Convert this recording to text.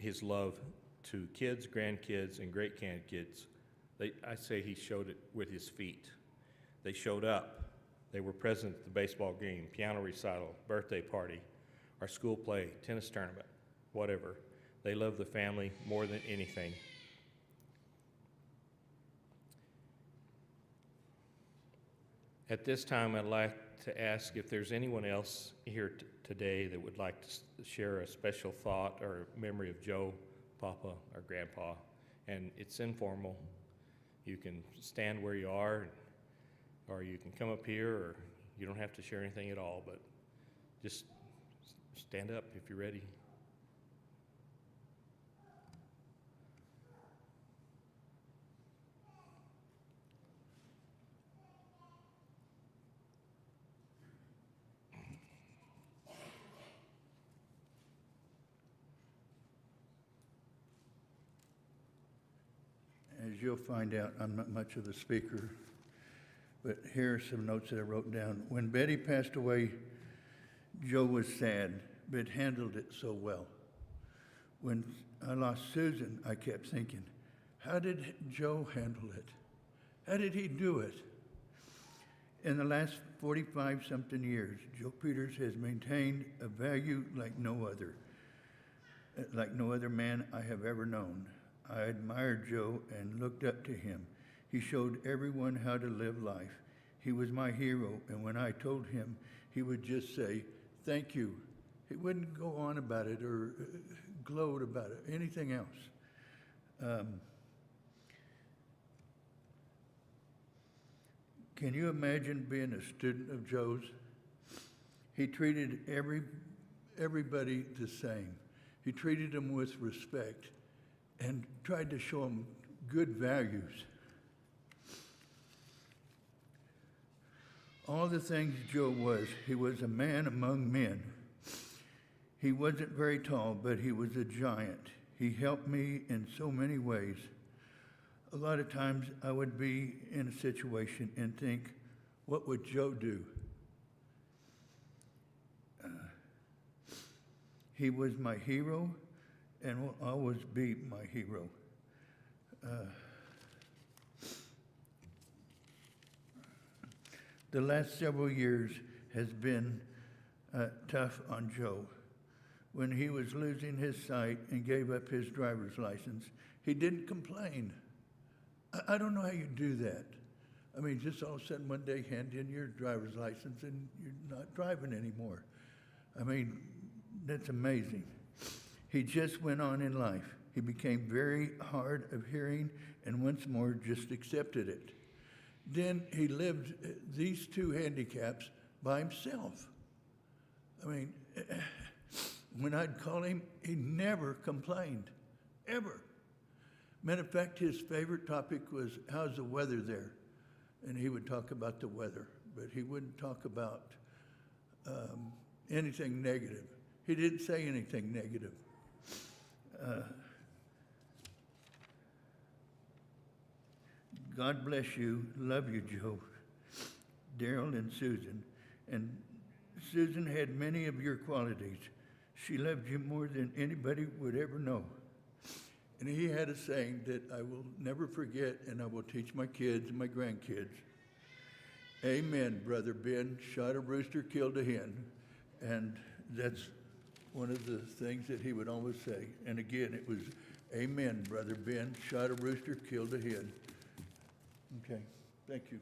his love to kids, grandkids, and great-grandkids. I say he showed it with his feet. They showed up. They were present at the baseball game, piano recital, birthday party, our school play, tennis tournament, whatever. They loved the family more than anything. At this time, I'd like to ask if there's anyone else here today that would like to share a special thought or memory of Joe, Papa, or Grandpa. And it's informal. You can stand where you are, or you can come up here, or you don't have to share anything at all, but just stand up if you're ready. As you'll find out, I'm not much of a speaker, but here are some notes that I wrote down. When Betty passed away, Joe was sad, but handled it so well. When I lost Susan, I kept thinking, how did Joe handle it? How did he do it? In the last 45-something years, Joe Peters has maintained a value like no other man I have ever known. I admired Joe and looked up to him. He showed everyone how to live life. He was my hero, and when I told him, he would just say, thank you. He wouldn't go on about it or gloat about it, anything else. Can you imagine being a student of Joe's? He treated everybody the same. He treated them with respect and tried to show them good values. All the things Joe was, he was a man among men. He wasn't very tall, but he was a giant. He helped me in so many ways. A lot of times I would be in a situation and think, what would Joe do? He was my hero and will always be my hero. The last several years has been tough on Joe. When he was losing his sight and gave up his driver's license, he didn't complain. I don't know how you do that. I mean, just all of a sudden one day hand in your driver's license and you're not driving anymore. I mean, that's amazing. He just went on in life. He became very hard of hearing and once more just accepted it. Then he lived these two handicaps by himself. I mean, when I'd call him, he never complained, ever. Matter of fact, his favorite topic was, how's the weather there? And he would talk about the weather, but he wouldn't talk about anything negative. He didn't say anything negative. God bless you. Love you, Joe. Daryl and Susan. And Susan had many of your qualities. She loved you more than anybody would ever know. And he had a saying that I will never forget, and I will teach my kids and my grandkids. Amen, Brother Ben. Shot a rooster, killed a hen. And that's one of the things that he would always say. And again, it was, amen, Brother Ben. Shot a rooster, killed a hen. Okay, thank you.